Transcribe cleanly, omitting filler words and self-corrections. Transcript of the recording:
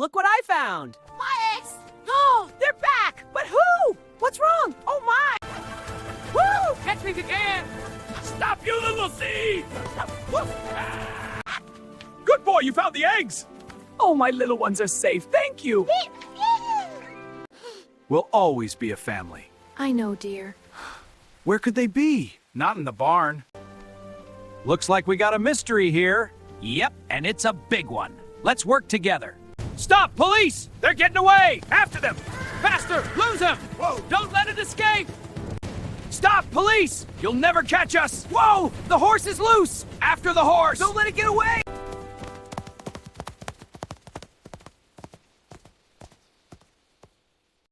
look what I found. My eggs! Oh, they're back! But who? What's wrong? Oh my! Woo! Catch me if you can! Stop, you little thief! Good boy, you found the eggs! Oh, my little ones are safe. Thank you. We'll always be a family. I know, dear. Where could they be? Not in the barn. Looks like we got a mystery here. Yep, and it's a big one. Let's work together. Stop, police! They're getting away! After them! Faster! Lose them! Whoa! Don't let it escape! Stop, police! You'll never catch us! Whoa! The horse is loose! After the horse! Don't let it get away!